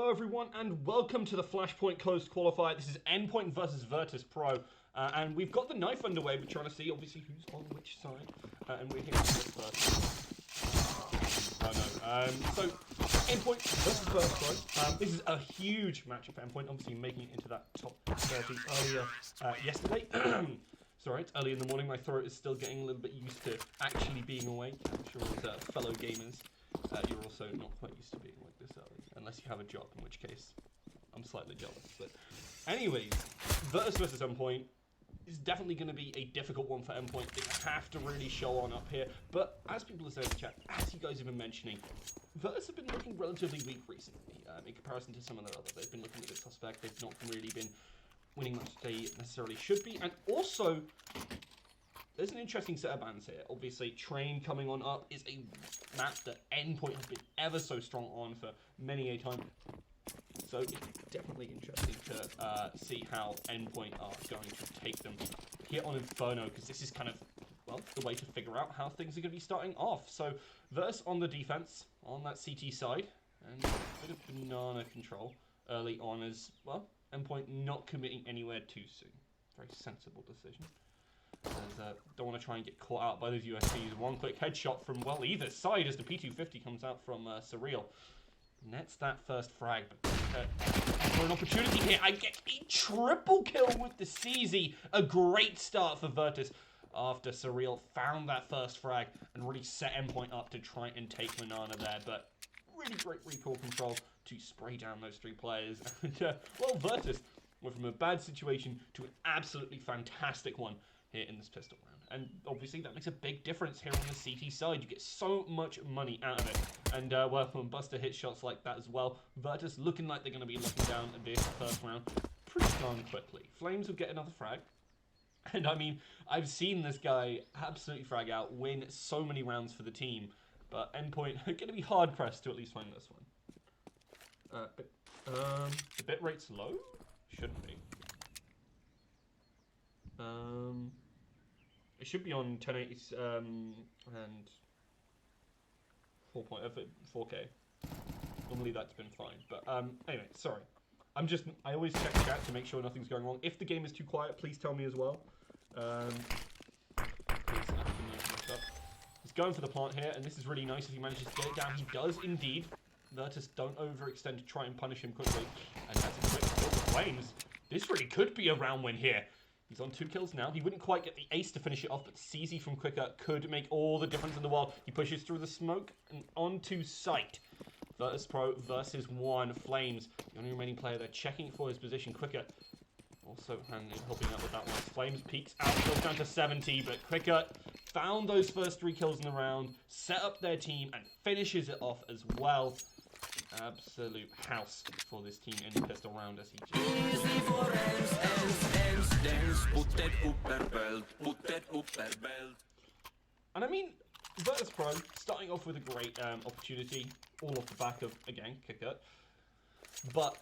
Hello everyone and welcome to the Flashpoint Closed Qualifier. This is Endpoint versus Virtus.pro and we've got the knife underway. We're trying to see obviously who's on which side and we're here with first. So Endpoint versus Virtus.pro. This is a huge matchup for Endpoint, obviously making it into that top 30 earlier yesterday. Sorry, it's early in the morning. My throat is still getting a little bit used to actually being awake. I'm sure as fellow gamers, you're also not quite used to being awake this early, unless you have a job, in which case I'm slightly jealous. But anyways, Virtus versus Endpoint is definitely going to be a difficult one for Endpoint. They have to really show on up here. But as people are saying in the chat, as you guys have been mentioning, Virtus have been looking relatively weak recently in comparison to some of the others. They've been looking a bit suspect. They've not really been winning much they necessarily should be. And also, there's an interesting set of bans here. Obviously, Train coming on up is a map that Endpoint have been ever so strong on for many a time. So it's definitely interesting to see how Endpoint are going to take them here on Inferno, because this is kind of, well, the way to figure out how things are going to be starting off. So Virtus on the defense, on that CT side, and a bit of banana control early on as, well, Endpoint not committing anywhere too soon. Very sensible decision. As, don't want to try and get caught out by those USPs. One quick headshot from, well, either side as the P250 comes out from Surreal. Nets that first frag, but for an opportunity here, I get a triple kill with the CZ. A great start for Virtus after Surreal found that first frag and really set Endpoint up to try and take Banana there, but really great recoil control to spray down those three players. And, well, Virtus went from a bad situation to an absolutely fantastic one here in this pistol round. And obviously that makes a big difference here on the CT side. You get so much money out of it. And, well, when Buster hits shots like that as well, Virtus looking like they're going to be looking down at this first round pretty darn quickly. Flames will get another frag. And, I mean, I've seen this guy absolutely frag out, win so many rounds for the team. But Endpoint are going to be hard-pressed to at least win this one. The bit rate's low? Shouldn't be. It should be on 1080 and 4K. Normally that's been fine, but anyway, sorry. I always check chat to make sure nothing's going wrong. If the game is too quiet, please tell me as well. He's going for the plant here, and this is really nice if he manages to get it down. He does indeed. Virtus don't overextend to try and punish him quickly. And that's a quick kill for Flames. This really could be a round win here. He's on 2 kills now. He wouldn't quite get the ace to finish it off, but CZ from Quicker could make all the difference in the world. He pushes through the smoke and onto site. Virtus.pro versus 1 Flames. The only remaining player there checking for his position. Quicker also helping out with that one. Flames peeks out, goes down to 70, but Quicker found those first 3 kills in the round, set up their team, and finishes it off as well. Absolute house for this team in the pistol round as he And I mean, Virtus.pro starting off with a great opportunity, all off the back of, again, Kicker. But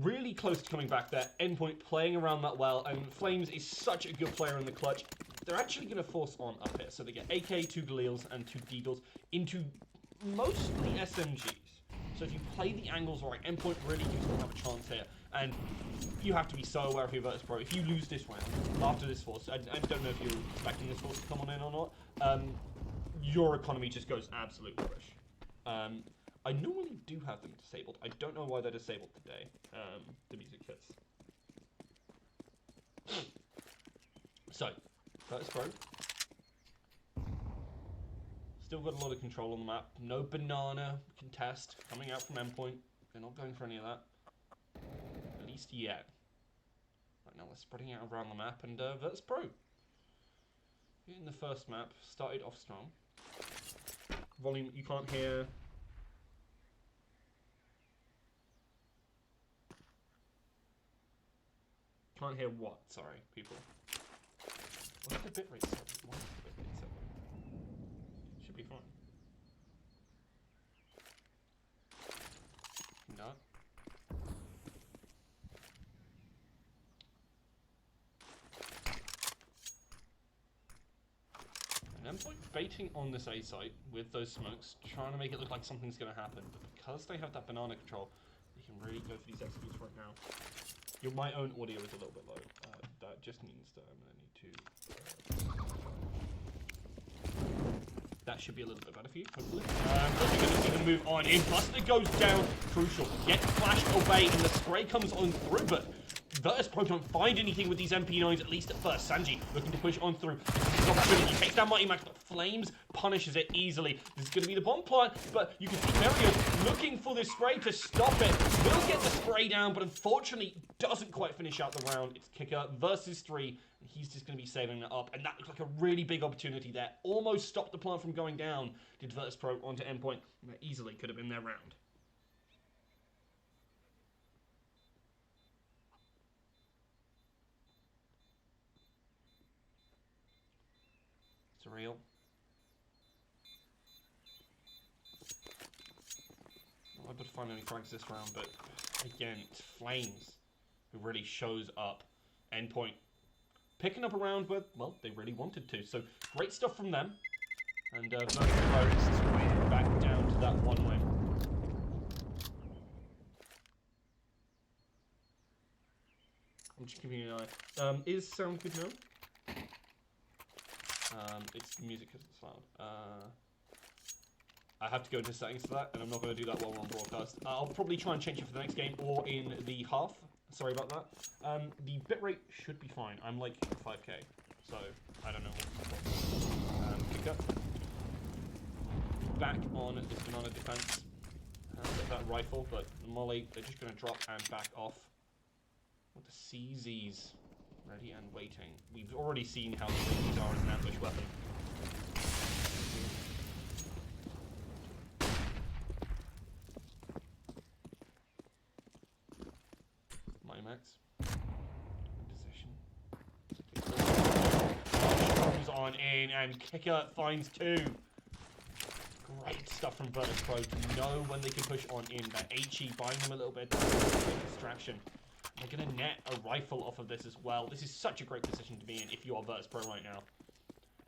really close to coming back there. Endpoint playing around that well, and Flames is such a good player in the clutch. They're actually going to force on up here. So they get AK, 2 Galeals, and 2 Deagles into mostly SMGs. So if you play the angles right, Endpoint really do have a chance here. And you have to be so aware of your Virtus.pro. If you lose this round, after this force, I don't know if you're expecting this force to come on in or not, your economy just goes absolute rubbish. I normally do have them disabled. I don't know why they're disabled today, the music hits. So, Virtus.pro. Still got a lot of control on the map. No banana contest coming out from Endpoint. They're not going for any of that. At least yet. Right now they're spreading out around the map, and Virtus.pro in the first map started off strong. Volume you can't hear. Can't hear what? Sorry, people. What's the bitrate set? Why is the bitrate set? Should be fine. No. And Endpoint baiting on this A site with those smokes, trying to make it look like something's going to happen. But because they have that banana control, they can go for these executes right now. My own audio is a little bit low. That just means that I'm going to need to... That should be a little bit better for you, hopefully. We're going to move on in. Buster goes down. Crucial. Get flashed away, and the spray comes on through, but Virtus.pro don't find anything with these MP9s, at least at first. Sanji looking to push on through. This opportunity. Takes down Mighty Max, but Flames punishes it easily. This is going to be the bomb plant, but you can see Mario looking for this spray to stop it. Will get the spray down, but unfortunately doesn't quite finish out the round. It's Kicker versus 3. He's just going to be saving it up, and that looks like a really big opportunity there. Almost stopped the plant from going down. Did Virtus.pro onto Endpoint. That easily could have been their round. Surreal. Not able to find any frags this round, but again, it's Flames who really shows up. Endpoint picking up a round where, well, they really wanted to. So great stuff from them. And Virtus.pro back down to that 1 win. I'm just keeping an eye. Is sound good now? It's music because it's loud. I have to go into settings for that, and I'm not going to do that while we're on broadcast. I'll probably try and change it for the next game or in the half. Sorry about that. The bitrate should be fine. I'm like 5K, so I don't know. Kick up. Back on this banana defense. Get that rifle, but the Molly, they're just going to drop and back off. With the CZs ready and waiting. We've already seen how the CZs are as an ambush weapon. Max. Position. Comes on in and Kicker finds 2. Great stuff from Virtus.pro to know when they can push on in. That HE buying them a little bit of distraction. They're going to net a rifle off of this as well. This is such a great position to be in if you are Virtus.pro right now.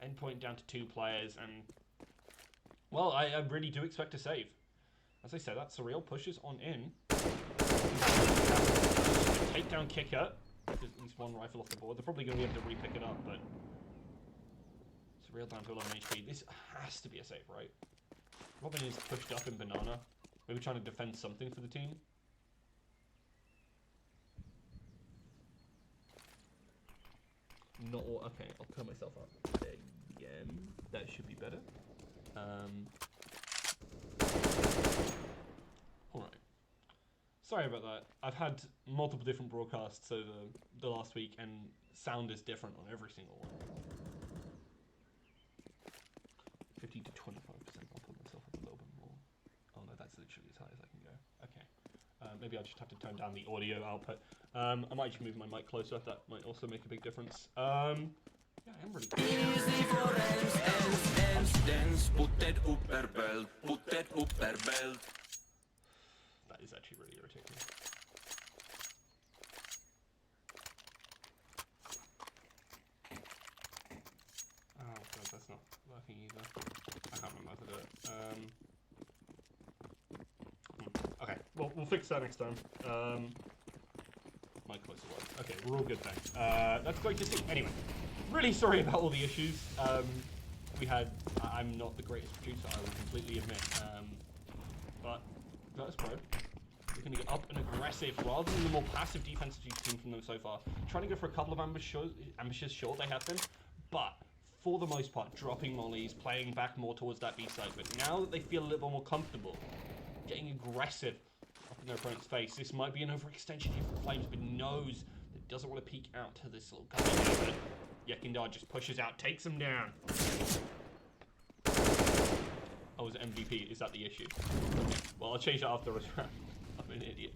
Endpoint down to 2 players, and well, I really do expect to save. As I said, that Surreal pushes on in. Take down Kicker. There's at least 1 rifle off the board. They're probably going to be able to re-pick it up, but Surreal down to 11 HP. This has to be a save, right? Robin is pushed up in Banana. Maybe trying to defend something for the team. Not all, okay, I'll turn myself up again. That should be better. Alright. Sorry about that. I've had multiple different broadcasts over the last week, and sound is different on every single one. 50 to 25%. I'll put myself up a little bit more. Oh no, that's literally as high as I can go. Okay. Maybe I'll just have to tone down the audio output. I might just move my mic closer. That might also make a big difference. Yeah, I am really good. That is actually really irritating. Oh god, that's not working either. I can't remember how to do it. Okay, well, we'll fix that next time. My closer one. Okay, we're all good then. That's great to see. Anyway, really sorry about all the issues. I'm not the greatest producer, I will completely admit. But Virtus.pro, we're going to get up and aggressive rather than the more passive defenses you've seen from them so far. Trying to go for a couple of ambushes, sure, they have them, but for the most part, dropping mollies, playing back more towards that B side. But now that they feel a little more comfortable, getting aggressive up in their opponent's face, this might be an overextension here for Flames, but knows that doesn't want to peek out to this little guy. Yekindar just pushes out, takes him down. Oh, was it MVP? Is that the issue? Okay. Well, I'll change that afterwards. I'm an idiot.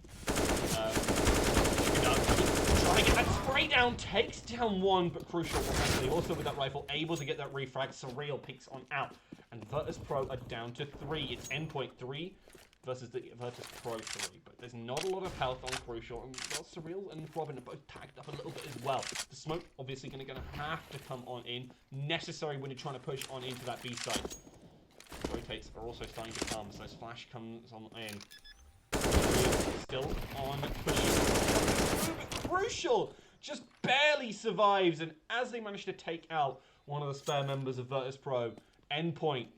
Trying to get that spray down, takes down 1, but crucial. Also with that rifle, able to get that refrag. Surreal peeks on out. And Virtus.pro are down to 3. It's Endpoint 3 versus the Virtus.pro 3. But there's not a lot of health on Crucial. And well, Surreal and Robin are both tagged up a little bit as well. The smoke obviously going to have to come on in. Necessary when you're trying to push on into that B side. Rotates are also starting to come, so Splash comes on in. Still on Crucial just barely survives, and as they manage to take out one of the spare members of Virtus.pro, Endpoint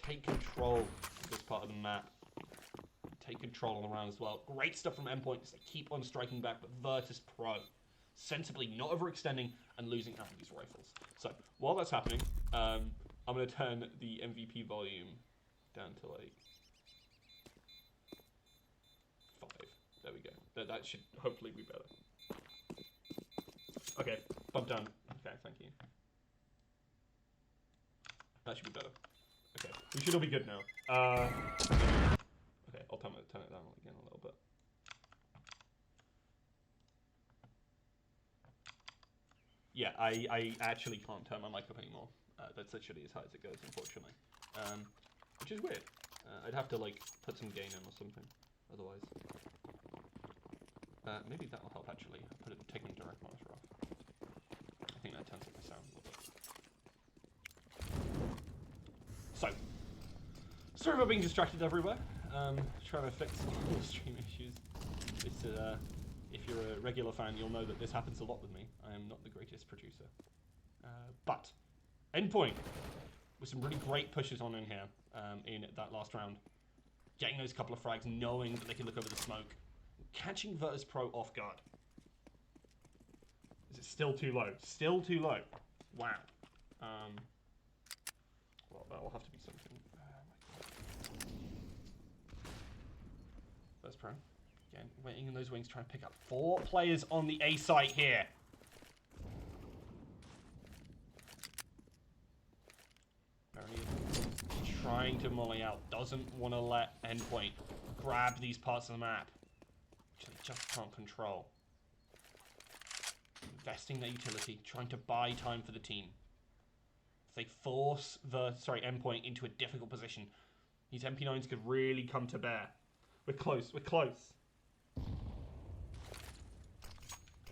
take control of this part of the map. Take control on the round as well. Great stuff from Endpoint as they keep on striking back, but Virtus.pro sensibly not overextending and losing out on these rifles. So while that's happening, I'm going to turn the MVP volume down to like 5. There we go. That should hopefully be better. Okay, bump down. Okay, thank you. That should be better. Okay, we should all be good now. Okay, I'll turn it down again a little bit. Yeah, I actually can't turn my mic up anymore. That's literally as high as it goes, unfortunately. Which is weird. I'd have to like put some gain in or something, otherwise. Maybe that'll help actually. Taking direct monitor off. I think that turns up the sound a little bit. So, sorry about being distracted everywhere. Trying to fix all the stream issues. It's, if you're a regular fan, you'll know that this happens a lot with me. I am not the greatest producer. But, Endpoint, with some really great pushes on in here, in that last round. Getting those couple of frags, knowing that they can look over the smoke. Catching Virtus.pro off guard. Is it still too low? Still too low. Wow. Well, that will have to be something. Virtus.pro. Again, waiting in those wings, trying to pick up 4 players on the A site here. Trying to molly out. Doesn't want to let Endpoint grab these parts of the map, which they just can't control. Investing their utility, trying to buy time for the team. If they force Endpoint into a difficult position, these MP9s could really come to bear. We're close, we're close.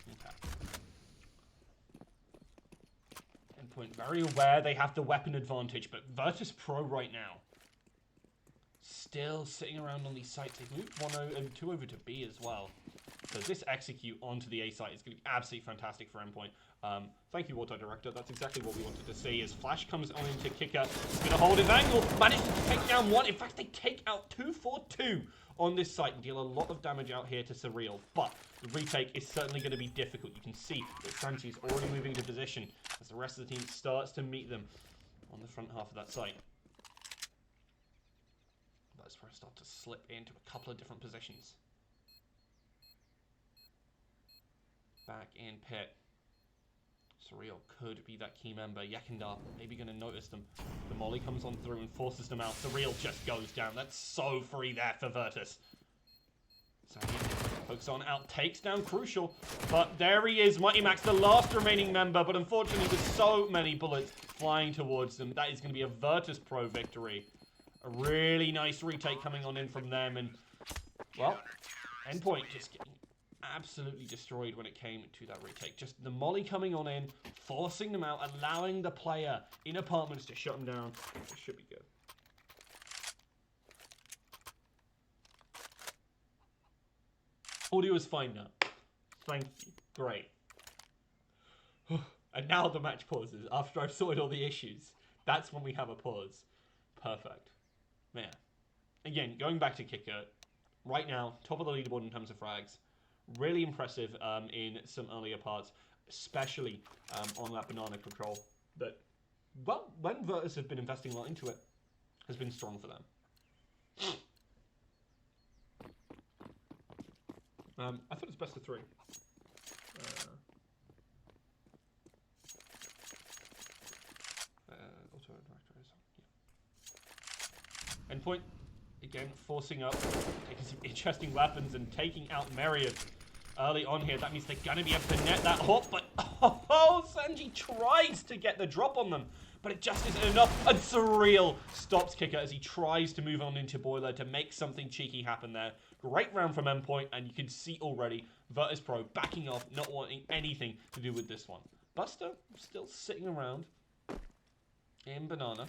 Okay. Endpoint very aware they have the weapon advantage, but Virtus.pro right now still sitting around on these sites. They've moved 1 and 2 over to B as well. So this execute onto the A site is going to be absolutely fantastic for Endpoint. Thank you, Auto Director. That's exactly what we wanted to see. As Flash comes on into Kicker, he's going to hold his angle, manages to take down 1. In fact, they take out 2 for 2 on this site and deal a lot of damage out here to Surreal. But the retake is certainly going to be difficult. You can see that Sanchi is already moving into position as the rest of the team starts to meet them on the front half of that site. That's where I start to slip into a couple of different positions. Back in pit. Surreal could be that key member. Yakindar maybe going to notice them. The molly comes on through and forces them out. Surreal just goes down. That's so free there for Virtus. So he hooks on out, takes down Crucial. But there he is, Mighty Max, the last remaining member. But unfortunately, with so many bullets flying towards them, that is going to be a Virtus.pro victory. A really nice retake coming on in from them. And, well, Endpoint just getting absolutely destroyed when it came to that retake. Just the molly coming on in, forcing them out, allowing the player in apartments to shut them down. It should be good. Audio is fine now. Thank you. Great. And now the match pauses. After I've sorted all the issues, that's when we have a pause. Perfect. Man. Again, going back to Kicker, right now, top of the leaderboard in terms of frags. Really impressive in some earlier parts, especially on that banana control. That, well, when Virtus have been investing a lot into it, has been strong for them. I thought it's best of 3. Endpoint, again, forcing up, taking some interesting weapons and taking out Myriad early on here. That means they're going to be able to net that hop, but Sanji tries to get the drop on them, but it just isn't enough. And Surreal stops Kicker as he tries to move on into Boiler to make something cheeky happen there. Great round from Endpoint, and you can see already Virtus.pro backing off, not wanting anything to do with this one. Buster still sitting around in Banana,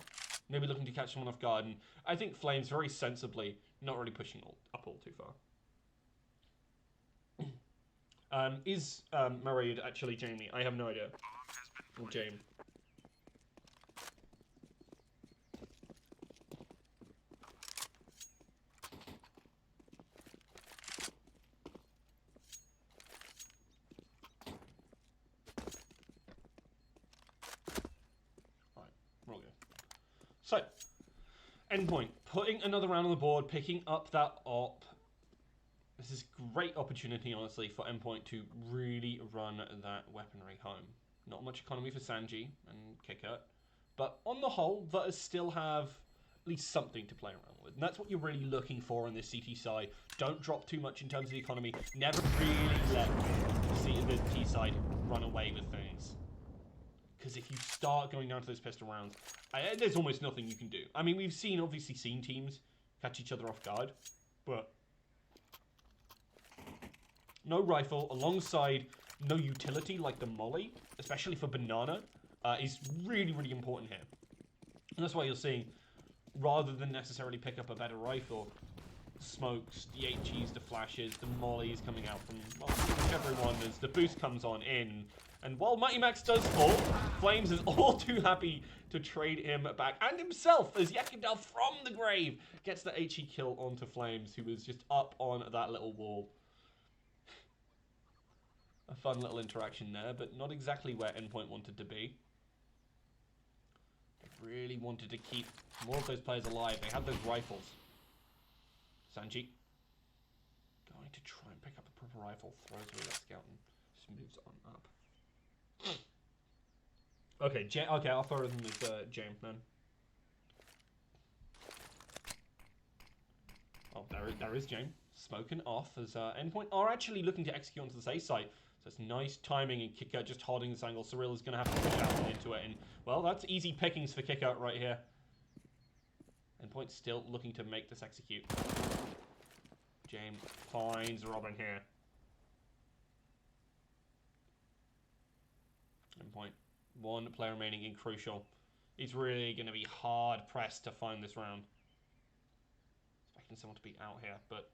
maybe looking to catch someone off guard, and I think Flames very sensibly not really pushing up all too far. Is married actually Jamie? I have no idea. Or Jane. Alright, we're all good. So, Endpoint, putting another round on the board, picking up that op. This is a great opportunity, honestly, for Endpoint to really run that weaponry home. Not much economy for Sanji and Kicker, but on the whole, Virtus still have at least something to play around with. And that's what you're really looking for in this CT side. Don't drop too much in terms of the economy. Never really let the T side run away with things. Because if you start going down to those pistol rounds, there's almost nothing you can do. I mean, we've obviously seen teams catch each other off guard, but no rifle alongside no utility like the molly, especially for banana, is really, really important here. And that's why you're seeing, rather than necessarily pick up a better rifle, smokes, the HEs, the flashes, the mollies coming out from, well, whichever one as the boost comes on in. And while Mighty Max does fall, Flames is all too happy to trade him back. And himself, as Yakindal from the grave gets the HE kill onto Flames, who was just up on that little wall. A fun little interaction there, but not exactly where Endpoint wanted to be. They really wanted to keep more of those players alive. They had those rifles. Sanji going to try and pick up a proper rifle, throws away that scout and just moves on up. Okay, okay, I'll throw them as James then. Oh, there is James. Spoken off as Endpoint are actually looking to execute onto the safe site. So it's nice timing and Kicker just holding this angle. Cyril is going to have to push out into it. And, well, that's easy pickings for Kicker right here. Endpoint still looking to make this execute. James finds Robin here. Endpoint. One player remaining in crucial. He's really going to be hard pressed to find this round. Expecting someone to be out here, but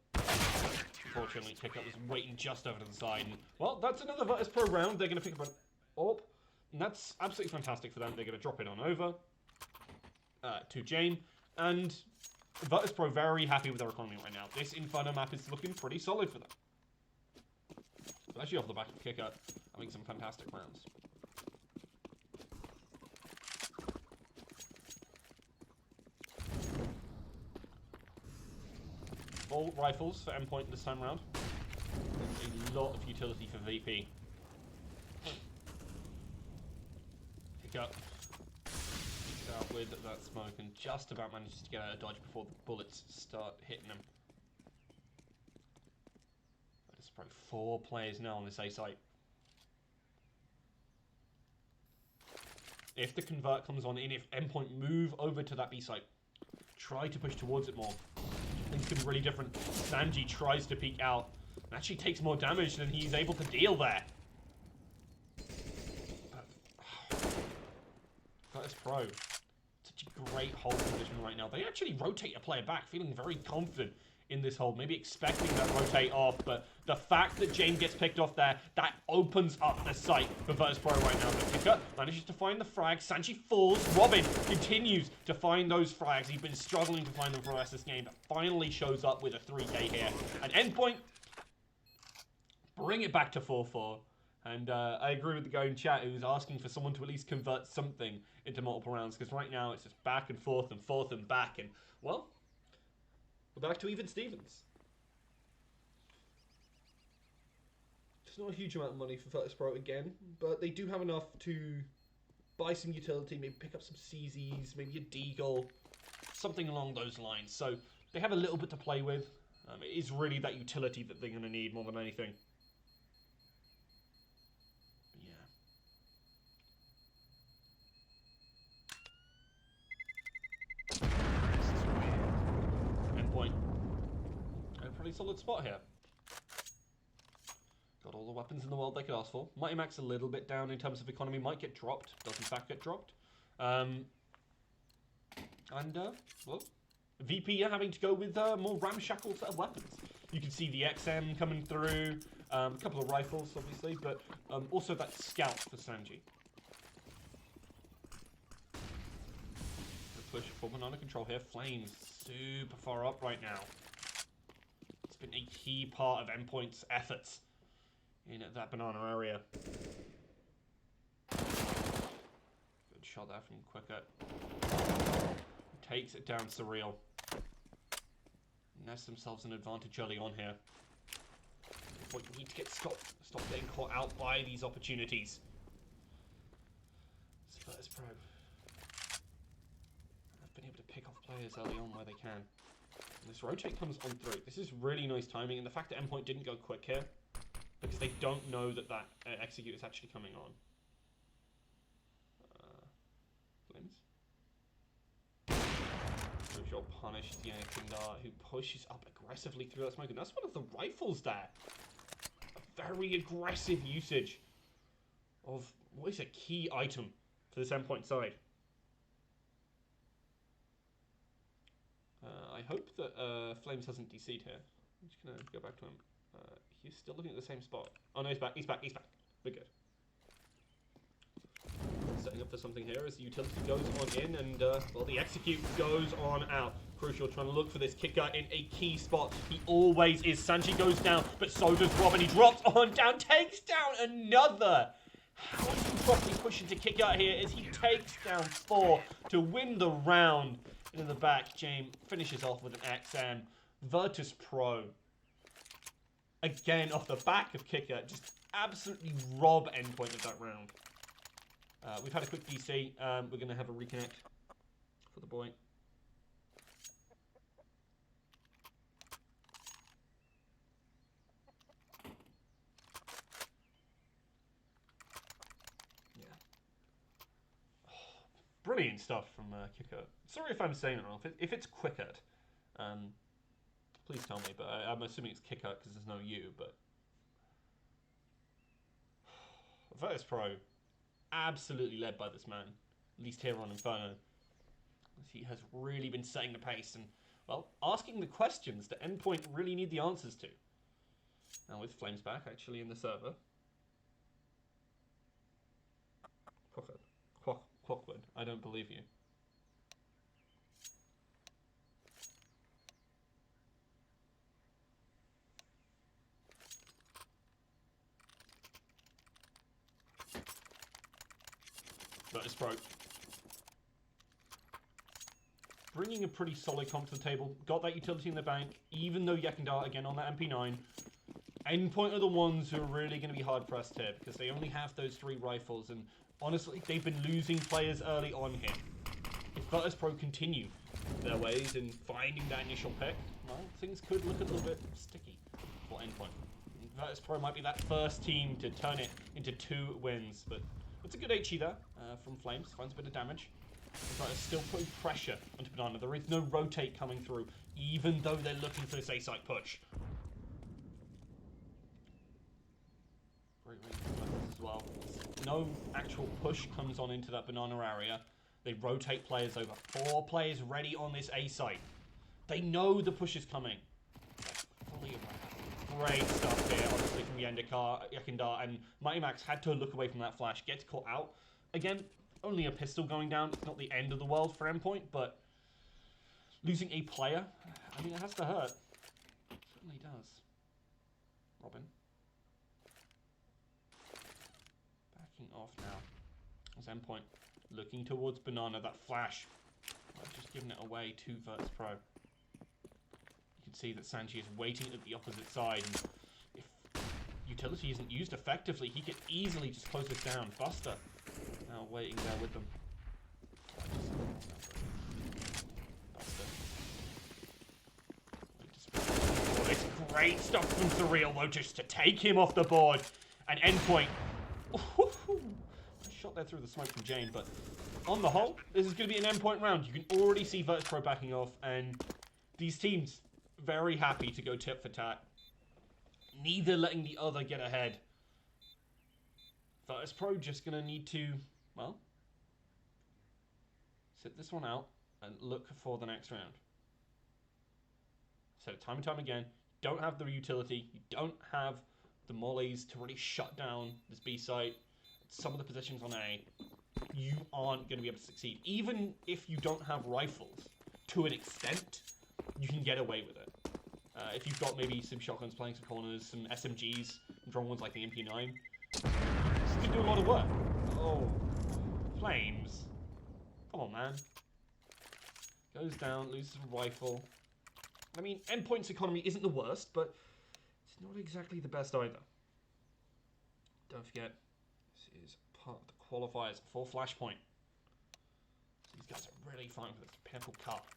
unfortunately Kicker was waiting just over to the side. And, well, that's another Virtus.pro round. They're going to pick up an AWP, and that's absolutely fantastic for them. They're going to drop it on over to Jane, and Virtus.pro very happy with their economy right now. This Inferno map is looking pretty solid for them. Especially off the back of Kicker having some fantastic rounds. All rifles for Endpoint this time round. A lot of utility for VP. Pick up with that smoke and just about manages to get out of dodge before the bullets start hitting him. But it's probably 4 players now on this A site. If the convert comes on in, if Endpoint move over to that B site, try to push towards it more. Things could be really different. Sanji tries to peek out and actually takes more damage than he's able to deal there. Virtus.pro, such a great hold position right now. They actually rotate a player back, feeling very confident in this hold. Maybe expecting that rotate off, but the fact that James gets picked off there, that opens up the sight for Virtus.pro right now. The Kicker manages to find the frag. Sanji falls. Robin continues to find those frags. He's been struggling to find them for the rest of this game, but finally shows up with a 3K here. And Endpoint bring it back to 4-4. And I agree with the guy in chat who was asking for someone to at least convert something into multiple rounds, because right now it's just back and forth and back. And, well, we're back to even Stevens. It's not a huge amount of money for Virtus.pro again, but they do have enough to buy some utility, maybe pick up some CZs, maybe a Deagle, something along those lines. So they have a little bit to play with. It is really that utility that they're going to need more than anything. Endpoint. A pretty solid spot here. Got all the weapons in the world they could ask for. Mighty Max a little bit down in terms of economy. Might get dropped. Does in fact get dropped. Well, VP are having to go with more ramshackle set of weapons. You can see the XM coming through, a couple of rifles, obviously, but also that scout for Sanji. The push for Banana control here. Flames super far up right now. It's been a key part of Endpoint's efforts in that banana area. Good shot there from Quicker. Takes it down Surreal. Nest themselves an advantage early on here. But you need to get stop getting caught out by these opportunities. Virtus.pro have been able to pick off players early on where they can. And this rotate comes on through. This is really nice timing, and the fact that Endpoint didn't go quick here, because they don't know that execute is actually coming on. Flames. Joel punished Yakindar, who pushes up aggressively through that smoke, and that's one of the rifles there. A very aggressive usage of what is a key item for this Endpoint side. I hope that Flames hasn't DC'd here. I'm just going to go back to him. He's still looking at the same spot. Oh no, he's back. We're good. Setting up for something here as the utility goes on in, and well, the execute goes on out. Crucial trying to look for this kicker in a key spot. He always is. Sanji goes down, but so does Robin. He drops on down, takes down another. How do you properly push into kick out here as he takes down 4 to win the round? And in the back, James finishes off with an XM. Virtus.pro, again off the back of kicker, just absolutely rob Endpoint of that round. We've had a quick DC. We're going to have a reconnect for the boy. Yeah. Brilliant stuff from Kicker. Sorry if I'm saying it wrong. If it's Quickert, please tell me. But I'm assuming it's Kicker because there's no U. But Virtus.pro, absolutely led by this man, at least here on Inferno. He has really been setting the pace and, well, asking the questions that Endpoint really need the answers to. Now with Flames back, actually, in the server. Quackwood, I don't believe you. Virtus.pro. Bringing a pretty solid comp to the table. Got that utility in the bank, even though Yakindar, again, on that MP9. Endpoint are the ones who are really going to be hard-pressed here, because they only have those 3 rifles, and honestly, they've been losing players early on here. If Virtus.pro continue their ways in finding that initial pick, well, things could look a little bit sticky for Endpoint. Virtus.pro might be that first team to turn it into 2 wins, but it's a good HE there from Flames. Finds a bit of damage. Virtus still putting pressure onto Banana. There is no rotate coming through, even though they're looking for this A-site push. Great as well. No actual push comes on into that banana area. They rotate players over. 4 players ready on this A-site. They know the push is coming. Fully aware. Great stuff here, obviously, from Yakindar, and Mighty Max had to look away from that flash. Gets caught out. Again, only a pistol going down. It's not the end of the world for Endpoint, but losing a player, I mean, it has to hurt. It certainly does. Robin. Backing off now. As Endpoint looking towards Banana, that flash. I've just given it away to Virtus.pro. You can see that Sanji is waiting at the opposite side. And if utility isn't used effectively, he could easily just close this down. Buster now waiting there with them. Buster. It's great stuff from Surreal, though, just to take him off the board. And Endpoint. Shot there through the smoke from Jane, but on the whole, this is going to be an Endpoint round. You can already see Virtus.pro backing off, and these teams very happy to go tit for tat. Neither letting the other get ahead. Virtus.pro just going to need to, well, sit this one out and look for the next round. So time and time again, don't have the utility, you don't have the mollies to really shut down this B site, some of the positions on A, you aren't going to be able to succeed. Even if you don't have rifles, to an extent, you can get away with it. If you've got maybe some shotguns playing some corners, some SMGs, strong ones like the MP9, you can do a lot of work. Oh, Flames. Come on, man. Goes down, loses a rifle. I mean, Endpoint's economy isn't the worst, but it's not exactly the best either. Don't forget, this is part of the qualifiers for Flashpoint. These guys are really fighting for this purple cup.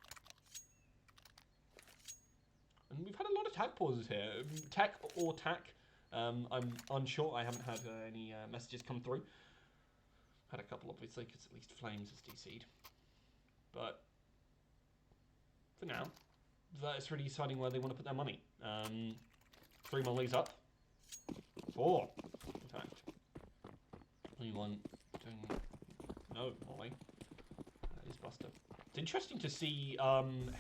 And we've had a lot of tag pauses here. Tech or tack. I'm unsure. I haven't had any messages come through. Had a couple, obviously, because at least Flames is DC'd. But for now, Virtus really deciding where they want to put their money. 3 mollies up. 4, in fact. Only one doing no molly. That is Buster. It's interesting to see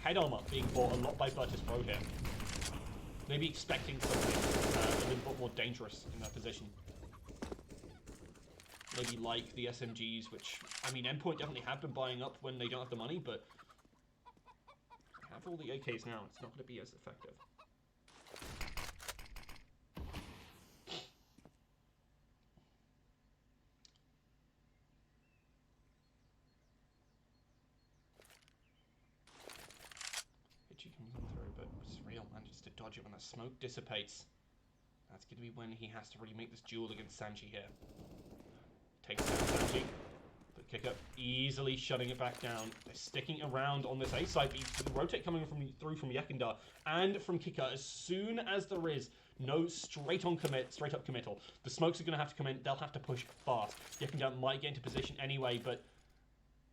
head armor being bought a lot by Virtus.pro here. Maybe expecting something a little bit more dangerous in that position. Maybe like the SMGs, which, I mean, Endpoint definitely have been buying up when they don't have the money, but have all the AKs now, it's not going to be as effective. Hitchy comes on through, but Surreal manages to dodge it when the smoke dissipates. That's going to be when he has to really make this duel against Sanji here. Takes down Sanji. But Kicker easily shutting it back down. They're sticking around on this A side. The rotate coming through from Yekindar and from Kicker. As soon as there is no straight up committal, the smokes are going to have to come in. They'll have to push fast. Yekindar might get into position anyway, but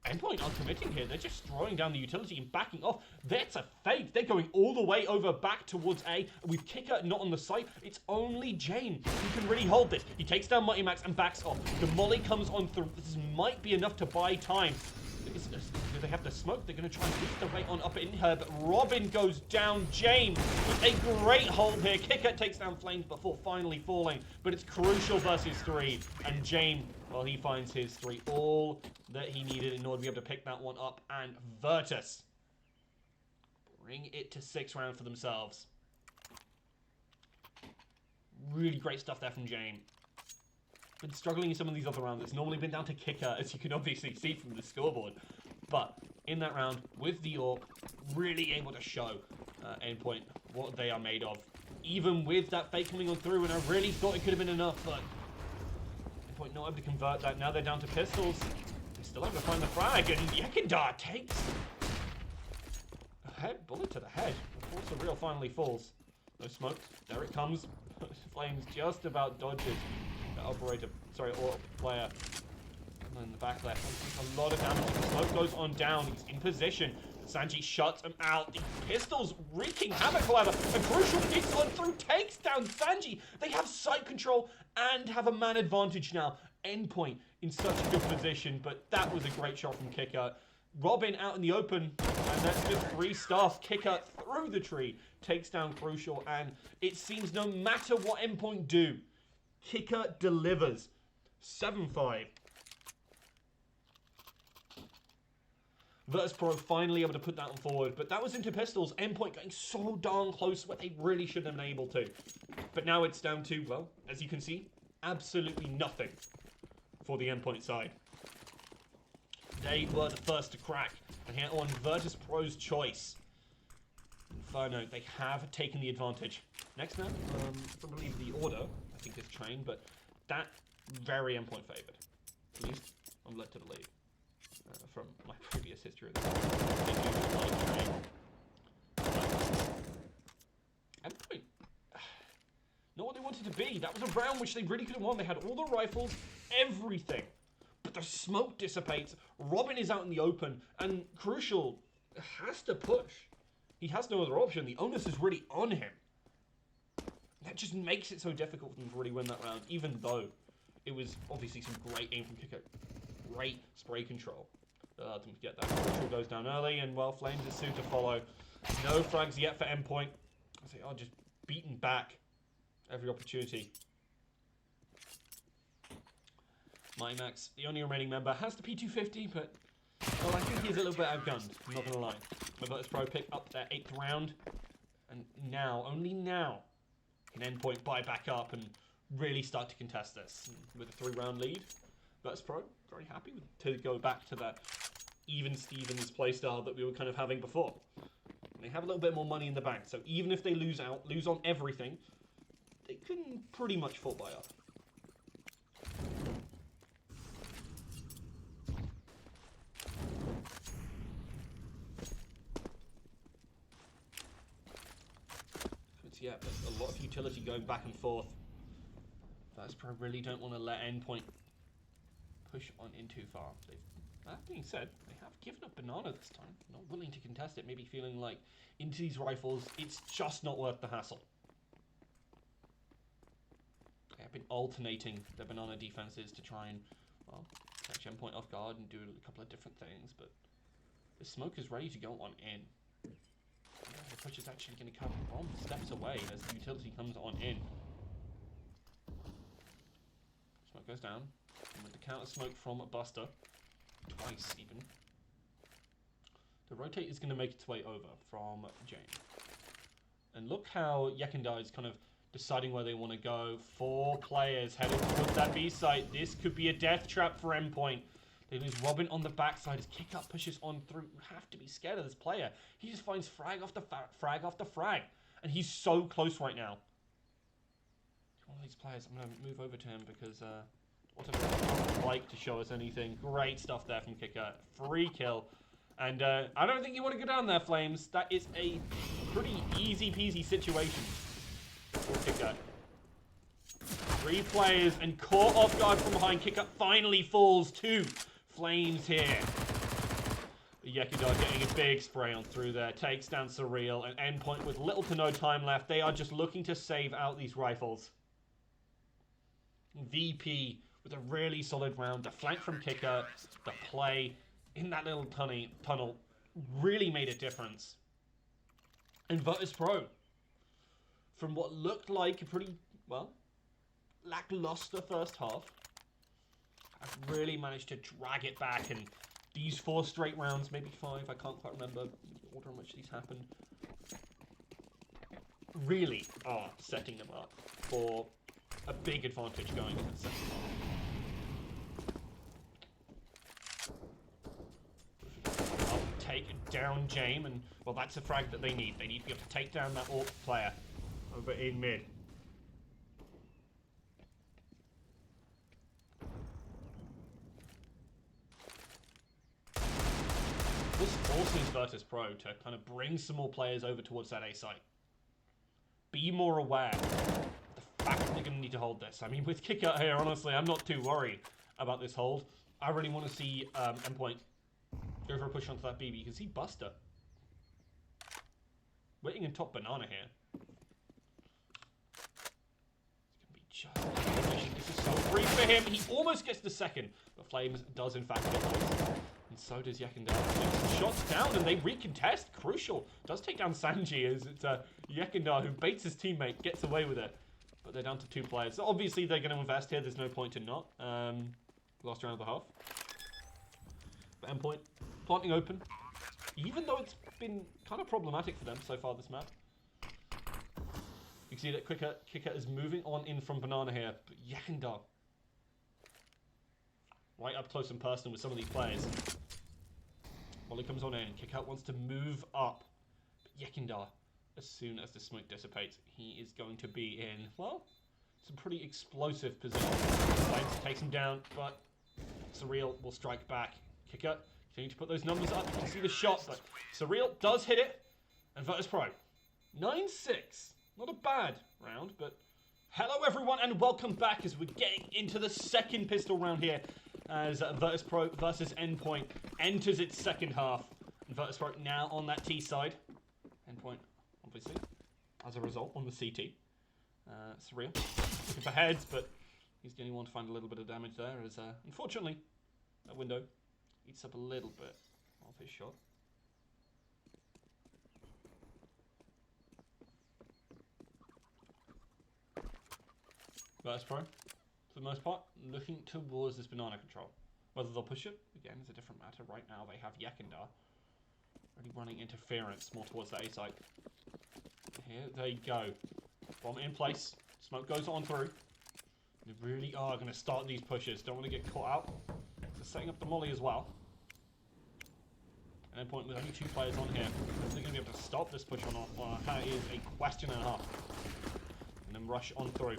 Endpoint aren't committing here. They're just throwing down the utility and backing off. That's a fake. They're going all the way over back towards A. With Kicker not on the site, it's only Jane who can really hold this. He takes down Mighty Max and backs off. The molly comes on through. This might be enough to buy time. Do they have the smoke? They're going to try and push the rate on up in her, but Robin goes down. Jane with a great hold here. Kicker takes down Flames before finally falling, but it's Crucial versus 3, and Jane, well, he finds his 3, all that he needed in order to be able to pick that one up, and Virtus bring it to 6 rounds for themselves. Really great stuff there from Jane. Been struggling in some of these other rounds. It's normally been down to Kicker, as you can obviously see from the scoreboard. But in that round, with the AWP, really able to show Endpoint what they are made of. Even with that fake coming on through, and I really thought it could have been enough, but Endpoint not able to convert that. Now they're down to pistols. They're still able to find the frag, and Yekindar takes a head bullet to the head before Surreal finally falls. No smoke. There it comes. Flames just about dodges. Operator, sorry, or player. And in the back left, a lot of damage. The smoke goes on down. He's in position. Sanji shuts him out. The pistol's wreaking havoc, however. And Crucial gets on through, takes down Sanji. They have sight control and have a man advantage now. Endpoint in such a good position, but that was a great shot from Kicker. Robin out in the open, and that's just 3 stars. Kicker through the tree, takes down Crucial, and it seems no matter what Endpoint do, Kicker delivers. 7-5. Virtus.pro finally able to put that one forward, but that was into pistols. Endpoint getting so darn close where they really shouldn't have been able to. But now it's down to, well, as you can see, absolutely nothing for the Endpoint side. They were the first to crack, and here on Virtus.pro's choice, Inferno, they have taken the advantage. Next map, I believe the order, I think is Train, but that very Endpoint favoured. At least I'm led to believe. From my previous history of the game. They do like Train. Endpoint. Not what they wanted to be. That was a round which they really could have won. They had all the rifles, everything. But the smoke dissipates. Robin is out in the open, and Crucial has to push. He has no other option. The onus is really on him. That just makes it so difficult for them to really win that round, even though it was obviously some great aim from Kicker. Great spray control. To get that. Crucial goes down early, and well, Flames is soon to follow. No frags yet for Endpoint. I say, oh, just beaten back every opportunity. Mighty Max, the only remaining member, has the P250, but well, I think he's a little bit outgunned, I'm not going to lie. But Virtus.pro pick up their 8th round, and now, only now, can Endpoint buy back up and really start to contest this. And with a 3-round lead, Virtus.pro, very happy to go back to that even Stevens playstyle that we were kind of having before. They have a little bit more money in the bank, so even if they lose on everything, they can pretty much fall by up. Yeah, but a lot of utility going back and forth. Virtus.pro really don't want to let Endpoint push on in too far. That being said, they have given up Banana this time. Not willing to contest it, maybe feeling like into these rifles, it's just not worth the hassle. They have been alternating their Banana defenses to try and, well, catch Endpoint off guard and do a couple of different things, but the smoke is ready to go on in. The push is actually going to come from steps away as the utility comes on in. Smoke goes down, and with the counter smoke from Buster, twice even, the rotate is going to make its way over from Jane. And look how Yekindar is kind of deciding where they want to go. 4 players heading towards that B site. This could be a death trap for Endpoint. They lose Robin on the backside as kick up pushes on through. You have to be scared of this player. He just finds frag after frag after frag. And he's so close right now. One of these players, I'm going to move over to him because what I'd like to show us anything. Great stuff there from Kicker. Free kill. And I don't think you want to go down there, Flames. That is a pretty easy peasy situation for Kicker. 3 players and caught off guard from behind. Kicker finally falls to Flames here. Yekindar getting a big spray on through there. Takes down Surreal and Endpoint with little to no time left. They are just looking to save out these rifles. VP with a really solid round. The flank from Kicker. The play in that little tunnel really made a difference. And Virtus.pro, from what looked like a pretty, well, lackluster first half, I've really managed to drag it back, and these 4 straight rounds, maybe 5, I can't quite remember the order in which these happened, really are setting them up for a big advantage going into the second half. I'll take down Jame, and well, that's a frag that they need. They need to be able to take down that AWP player over in mid. This forces Virtus.pro to kind of bring some more players over towards that A site. Be more aware of the fact that they're going to need to hold this. I mean, with kick out here, honestly, I'm not too worried about this hold. I really want to see Endpoint go for a push onto that BB. You can see Buster waiting in top banana here. It's going to be just... This is so free for him. He almost gets the second, but Flames does in fact get this. And so does Yekindar. Shots down and they recontest. Crucial. Does take down Sanji as it's Yekindar who baits his teammate, gets away with it. But they're down to 2 players. So obviously they're going to invest here. There's no point to not. Last round of the half. But Endpoint planting open. Even though it's been kind of problematic for them so far this map. You can see that Kicker is moving on in from banana here. But Yekindar right up close and personal with some of these players. Molly comes on in. Kickout wants to move up. But Yekindar, as soon as the smoke dissipates, he is going to be in, well, some pretty explosive position. Flames takes him down, but Surreal will strike back. Kicker, continuing to put those numbers up. You can see the shot, but Surreal does hit it. And Virtus.pro, 9-6. Not a bad round, but hello everyone and welcome back as we're getting into the second pistol round here. As Virtus.pro versus Endpoint enters its second half. And Virtus.pro now on that T side. Endpoint, obviously, as a result, on the CT. Surreal. Looking for heads, but he's the only one to find a little bit of damage there. As unfortunately, that window eats up a little bit of his shot. Virtus.pro, for the most part, looking towards this banana control. Whether they'll push it, again, is a different matter. Right now, they have Yekindar already running interference more towards the A site. Here they go. Bomb in place. Smoke goes on through. They really are going to start these pushes. Don't want to get caught out. They're setting up the molly as well. And Endpoint with only 2 players on here. Are they going to be able to stop this push or not? That is a question and a half. And then rush on through.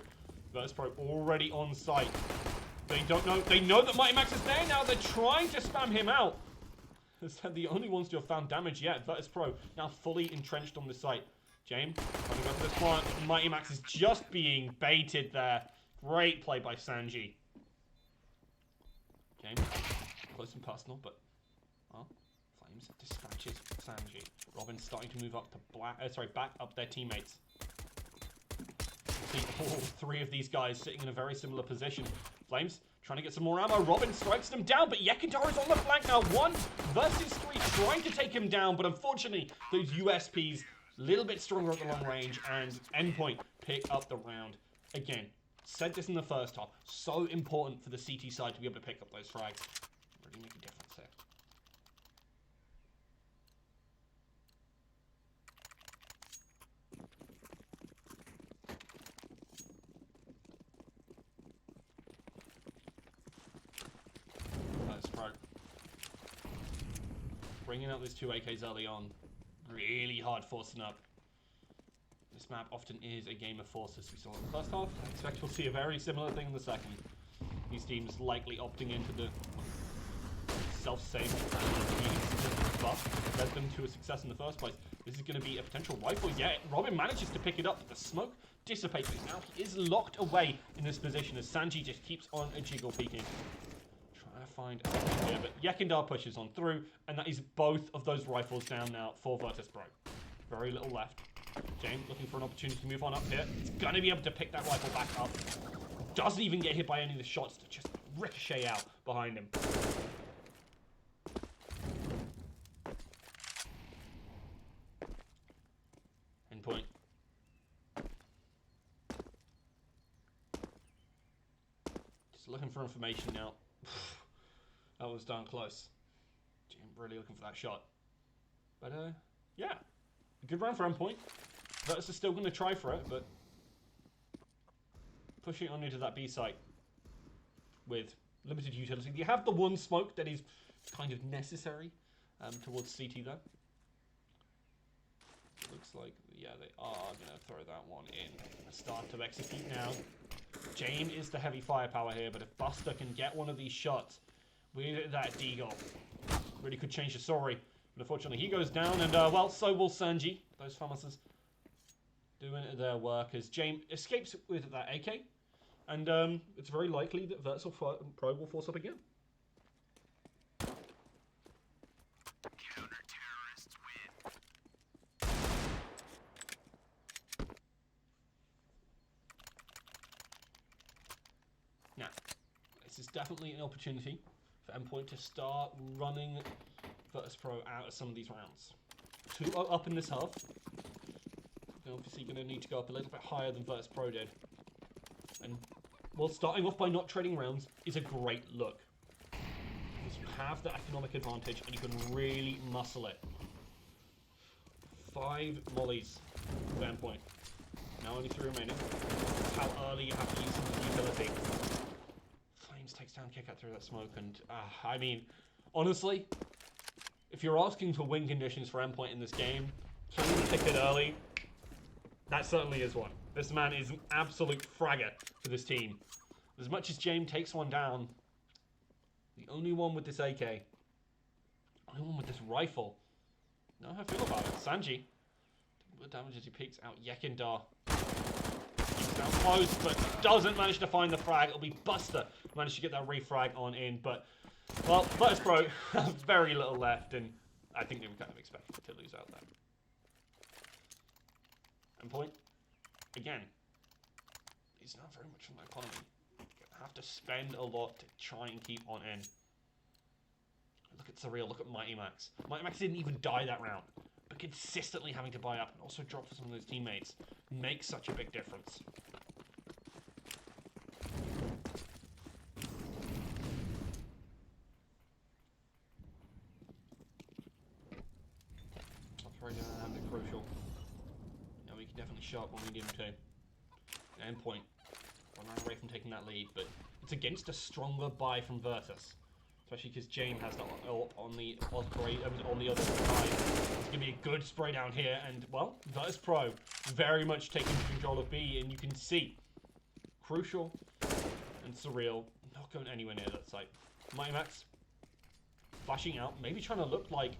Virtus.pro already on site. They don't know. They know that Mighty Max is there now. They're trying to spam him out. They're the only ones to have found damage yet. Virtus.pro now fully entrenched on the site. James, running up this one. Mighty Max is just being baited there. Great play by Sanji. James, close and personal, but well, Flames dispatches Sanji. Robin starting to move up to back up their teammates. See all 3 of these guys sitting in a very similar position. Flames trying to get some more ammo. Robin strikes them down, but Yekindar is on the flank now. 1 versus 3, trying to take him down, but unfortunately, those USPs a little bit stronger at the long range, and Endpoint pick up the round. Again, said this in the first half, so important for the CT side to be able to pick up those frags. Really make a difference here. Virtus.pro bringing out these 2 AKs early on. Really hard forcing up. This map often is a game of forces. We saw in the first half. I expect we'll see a very similar thing in the second. These teams likely opting into the self-save buff led them to a success in the first place. This is going to be a potential rifle. Yeah, Robin manages to pick it up, but the smoke dissipates. Now he is locked away in this position as Sanji just keeps on a jiggle peeking. Trying to find a second here, but Yekindar pushes on through, and that is both of those rifles down now for Virtus.pro. Very little left. James looking for an opportunity to move on up here. He's going to be able to pick that rifle back up. Doesn't even get hit by any of the shots that just ricochet out behind him. Endpoint. Just looking for information now. That was darn close. James really looking for that shot. But, yeah. A good round for Endpoint. Virtus is still going to try for it, but pushing on into that B site with limited utility. You have the 1 smoke that is kind of necessary towards CT there. It looks like, yeah, they are going to throw that one in. Start to execute now. James is the heavy firepower here, but if Buster can get one of these shots with that deagle, really could change the story. But unfortunately, he goes down, and, well, so will Sanji. Those FAMASs doing their work as James escapes with that AK. And it's very likely that Virtus.pro will force up again. Counter-terrorists win. Now, this is definitely an opportunity for Endpoint to start running Virtus.pro out of some of these rounds. 2 are up in this half. They're obviously going to need to go up a little bit higher than Virtus.pro did. And, well, starting off by not trading rounds is a great look. Because you have the economic advantage and you can really muscle it. 5 mollies for Endpoint. Now only 3 remaining. That's how early you have to use some of the utility. Flames takes down kick out through that smoke, and I mean, honestly, if you're asking for win conditions for Endpoint in this game, can you pick it early? That certainly is one. This man is an absolute fragger for this team. As much as James takes one down, the only one with this AK, only one with this rifle. Know how I feel about it. Sanji, what damage as he peeks out Yekindar. He's down close, but doesn't manage to find the frag. It'll be Buster who managed to get that refrag on in, but well, Virtus.pro have very little left, and I think they were kind of expected to lose out there. Endpoint, again, he's not very much from the economy. You have to spend a lot to try and keep on in. Look at Surreal, look at Mighty Max. Mighty Max didn't even die that round, but consistently having to buy up and also drop for some of those teammates makes such a big difference. Very crucial. And we can definitely sharp on medium too. Endpoint. One round away from taking that lead, but it's against a stronger buy from Virtus. Especially because Jane has that on the on the other side. It's going to be a good spray down here, and, well, Virtus.pro very much taking control of B, and you can see Crucial and Surreal not going anywhere near that site. Mighty Max flashing out, maybe trying to look like,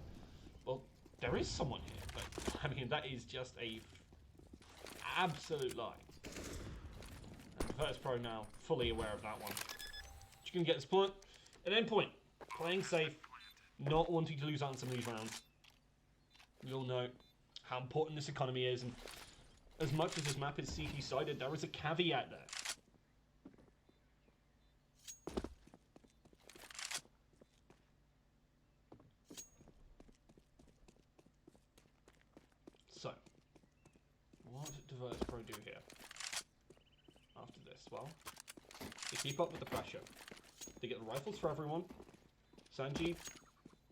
well, there is someone here, but, I mean, that is just a absolute lie. And Virtus.pro now fully aware of that one. You can get this point. An Endpoint, playing safe, not wanting to lose out on some of these rounds. We all know how important this economy is, and as much as this map is CT-sided, there is a caveat there. So, what does Virtus.pro do here? After this, well, they keep up with the pressure. They get the rifles for everyone. Sanji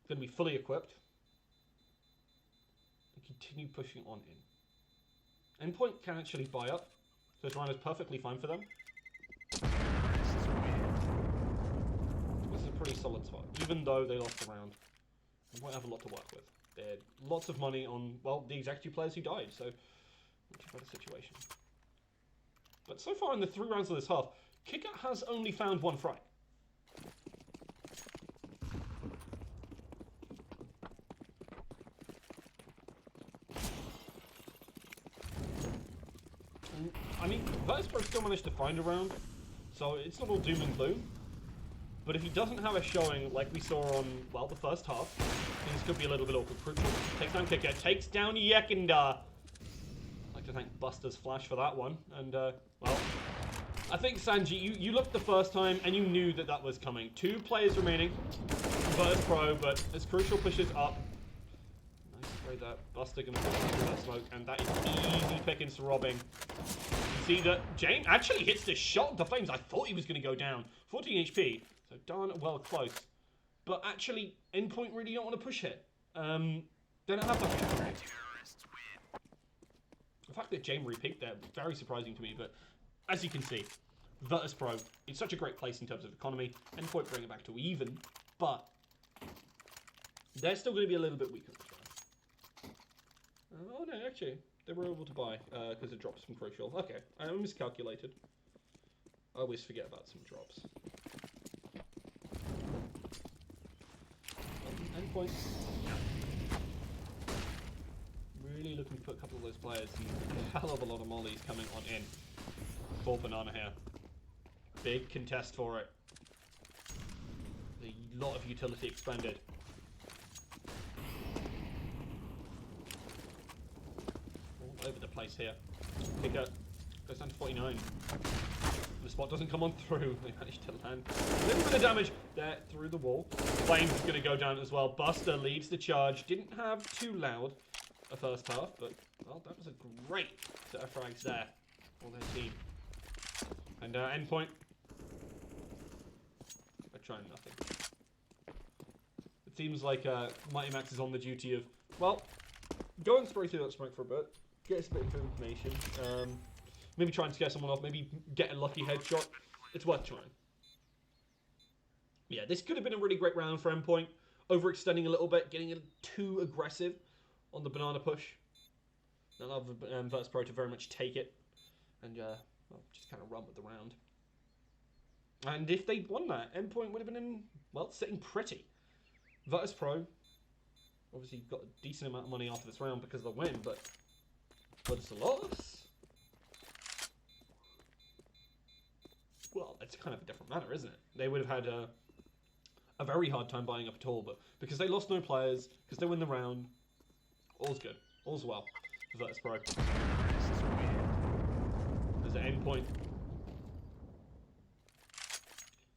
going to be fully equipped. And continue pushing on in. Endpoint can actually buy up, so this round is perfectly fine for them. This is a pretty solid spot, even though they lost the round. They won't have a lot to work with. They had lots of money on, well, the exact 2 players who died, so not too bad a situation. But so far in the 3 rounds of this half, Kicker has only found 1 frag. I mean, Virtus.pro still managed to find a round, so it's not all doom and gloom. But if he doesn't have a showing like we saw on, well, the first half, things could be a little bit awkward. Crucial takes down Kicker, takes down Yekindar. I'd like to thank Buster's Flash for that one. And, well, I think, Sanji, you looked the first time and you knew that that was coming. 2 players remaining, Virtus.pro, but as Crucial pushes up, nice spray that. Buster going to push through that smoke, and that is easy pickings to robbing. See that Jane actually hits the shot of the flames. I thought he was going to go down. 14 HP, so darn well close. But actually, Endpoint really don't want to push it. They don't have the... The fact that Jane repeat there, very surprising to me. But as you can see, Virtus.pro in such a great place in terms of economy. Endpoint bring it back to even, but they're still going to be a little bit weaker this round. Oh no, actually. They were able to buy, because it drops from Crucial. Okay, I miscalculated. I always forget about some drops. Endpoint. Really looking to put a couple of those players, and a hell of a lot of mollies coming on in. Full banana here. Big contest for it. A lot of utility expended. Over the place here. Kicker goes down to 49. The spot doesn't come on through. They managed to land a little bit of damage there through the wall. Flames is going to go down as well. Buster leads the charge. Didn't have too loud a first half, but, well, that was a great set of frags there for their team. And Endpoint, they're trying nothing. It seems like Mighty Max is on the duty of, well, go and spray through that smoke for a bit. Get us a bit of information. Maybe try and scare someone off. Maybe get a lucky headshot. It's worth trying. Yeah, this could have been a really great round for Endpoint. Overextending a little bit, getting too aggressive on the banana push. I love Virtus.pro to very much take it and well, just kind of run with the round. And if they'd won that, Endpoint would have been in, well, sitting pretty. Virtus.pro obviously got a decent amount of money after this round because of the win, but it's a loss. Well, it's kind of a different matter, isn't it? They would have had a very hard time buying up at all, but because they lost no players, because they win the round, all's good. All's well for Virtus.pro. There's an Endpoint.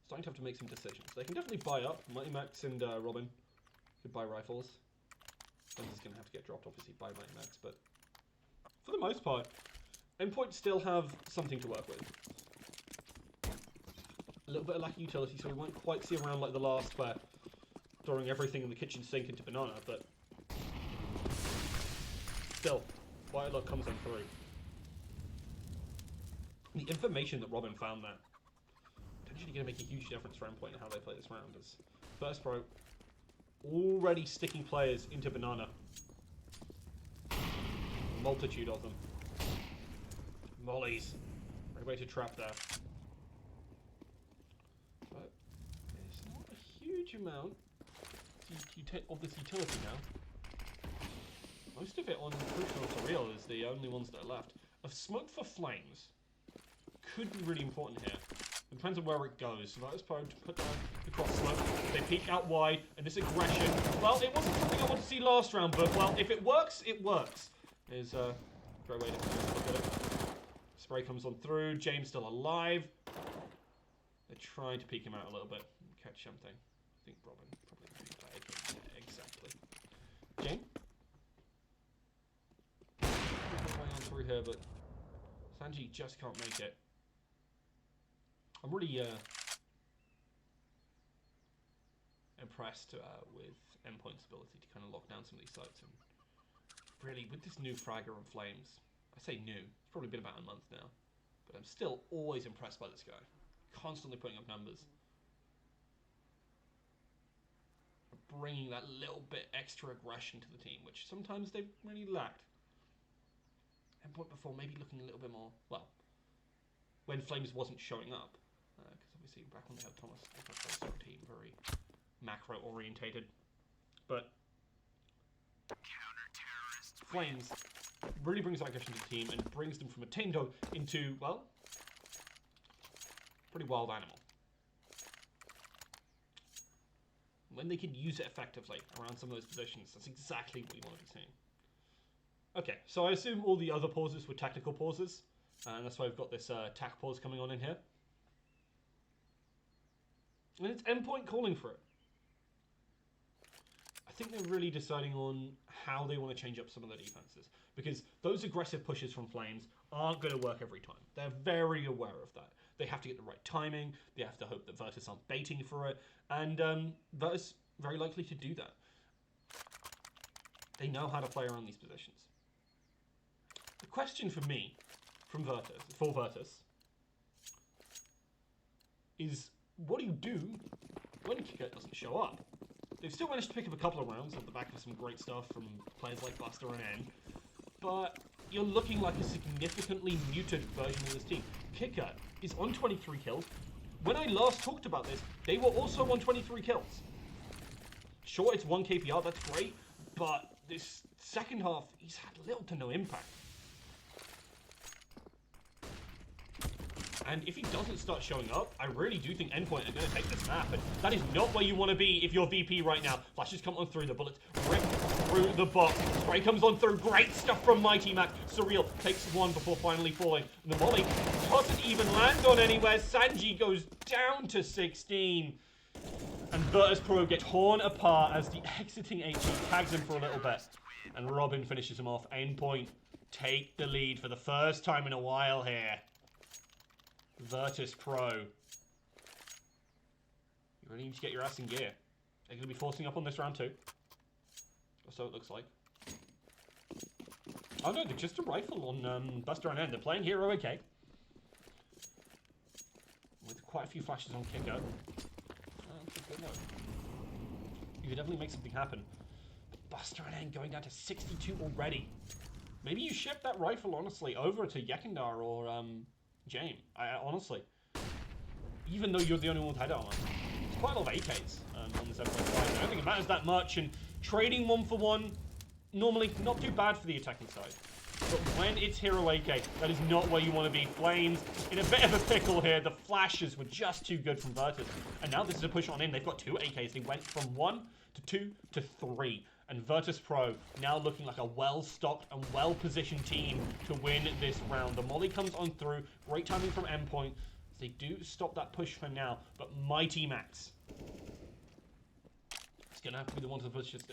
Starting to have to make some decisions. They can definitely buy up. Mighty Max and Robin could buy rifles. Bundy's going to have to get dropped, obviously, by Mighty Max, but for the most part, Endpoint still have something to work with. A little bit of lack of utility, so we won't quite see a round like the last where throwing everything in the kitchen sink into banana, but still, White Look comes on through. The information that Robin found there, potentially going to make a huge difference for Endpoint and how they play this round. As Virtus.pro already sticking players into Banana. Multitude of them. Mollies. Great way to trap there. But there's not a huge amount of this utility now. Most of it on Crucial and Surreal is the only ones that are left. A smoke for Flames could be really important here. It depends on where it goes. Virtus.pro to put down the cross smoke. They peek out wide, and this aggression. Well, it wasn't something I wanted to see last round, but well, if it works, it works. Is a great way to look at it. Spray comes on through. James still alive. They're trying to peek him out a little bit and catch something. I think Robin probably made that. Yeah, exactly. James. Going on through here, but Sanji just can't make it. I'm really impressed with Endpoint's ability to kind of lock down some of these sites. And really, with this new Fragger and Flames, I say new, it's probably been about a month now, but I'm still always impressed by this guy. Constantly putting up numbers. Bringing that little bit extra aggression to the team, which sometimes they've really lacked. Endpoint before maybe looking a little bit more, well, when Flames wasn't showing up. Because obviously back when they had Thomas, they had team very macro orientated. But Flames really brings that aggression to the team and brings them from a tame dog into, well, pretty wild animal. When they can use it effectively around some of those positions, that's exactly what you want to be seeing. Okay, so I assume all the other pauses were tactical pauses, and that's why we've got this tac pause coming on in here. And it's Endpoint calling for it. I think they're really deciding on how they want to change up some of their defenses, because those aggressive pushes from Flames aren't going to work every time. They're very aware of that. They have to get the right timing, they have to hope that Virtus aren't baiting for it, and Virtus very likely to do that. They know how to play around these positions. The question for me, for Virtus, is what do you do when Kicker doesn't show up? They've still managed to pick up a couple of rounds on the back of some great stuff from players like Buster and N, but you're looking like a significantly muted version of this team. Kicker is on 23 kills. When I last talked about this, they were also on 23 kills. Sure, it's 1 KPR, that's great, but this second half, he's had little to no impact. And if he doesn't start showing up, I really do think Endpoint are going to take this map. And that is not where you want to be if you're VP right now. Flashes come on through, the bullets rip through the box. Spray comes on through, great stuff from Mighty Mac. Surreal takes one before finally falling. And the volley doesn't even land on anywhere. Sanji goes down to 16. And Virtus.pro get torn apart as the exiting HE tags him for a little bit. And Robin finishes him off. Endpoint take the lead for the first time in a while here. Virtus.pro. You really need to get your ass in gear. They're going to be forcing up on this round too. Or so it looks like. Oh no, they're just a rifle on Buster and N. They're playing hero okay. With quite a few flashes on Kicker. You could definitely make something happen. But Buster and N going down to 62 already. Maybe you ship that rifle, honestly, over to Yekindar or James. Honestly. Even though you're the only one with head armor. It's quite a lot of AKs on this episode. I don't think it matters that much, and trading 1-for-1, normally not too bad for the attacking side. But when it's hero AK, that is not where you want to be. Flames in a bit of a pickle here. The flashes were just too good from Virtus. And now this is a push on in. They've got 2 AKs. They went from 1 to 2 to 3. And Virtus.pro now looking like a well-stocked and well-positioned team to win this round. The molly comes on through. Great timing from Endpoint. They do stop that push for now. But Mighty Max is going to have to be the one to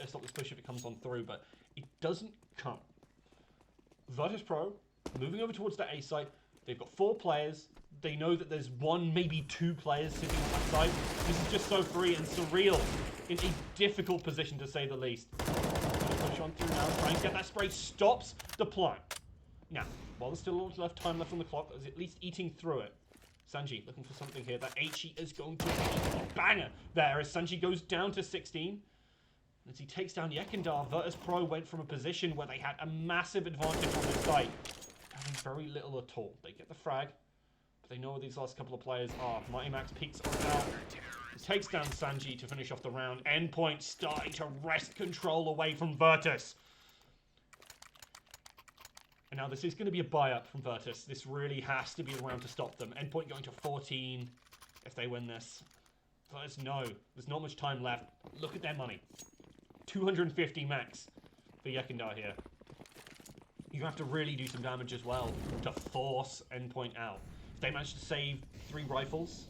stop this push if it comes on through. But it doesn't come. Virtus.pro moving over towards the A site. They've got 4 players. They know that there's 1, maybe 2 players sitting on that side. This is just so free and Surreal in a difficult position to say the least. Come push on through now, try and get that spray, stops the plant. Now, while there's still a lot of time left on the clock, is at least eating through it. Sanji looking for something here. That HE is going to be a banger there as Sanji goes down to 16. As he takes down Yekindar, Virtus.pro went from a position where they had a massive advantage on their side, having very little at all. They get the frag, but they know where these last couple of players are. Mighty Max peeks on out. He takes down Sanji to finish off the round. Endpoint starting to wrest control away from Virtus. And now this is going to be a buy-up from Virtus. This really has to be the round to stop them. Endpoint going to 14 if they win this. Virtus, no. There's not much time left. Look at their money. 250 max for Yekindar here. You have to really do some damage as well to force Endpoint out. If they manage to save 3 rifles,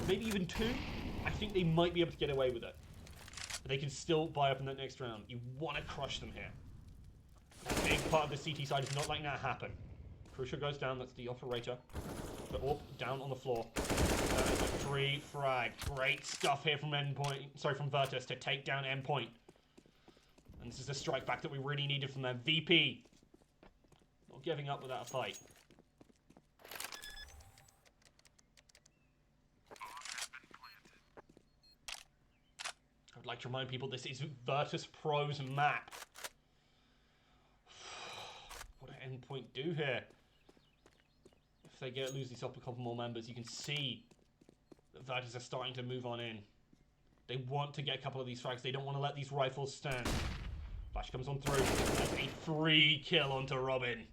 maybe even 2, I think they might be able to get away with it. But they can still buy up in that next round. You want to crush them here. That big part of the CT side is not letting that happen. Crucial goes down, that's the operator. The AWP down on the floor. 3 frag. Great stuff here from from Virtus to take down Endpoint. And this is the strike back that we really needed from them. VP. Not giving up without a fight. I would like to remind people this is Virtus.pro's map. What did Endpoint do here? If they lose these up a couple more members, you can see that Virtus are starting to move on in. They want to get a couple of these frags. They don't want to let these rifles stand. Flash comes on through. That's a free kill onto Robin.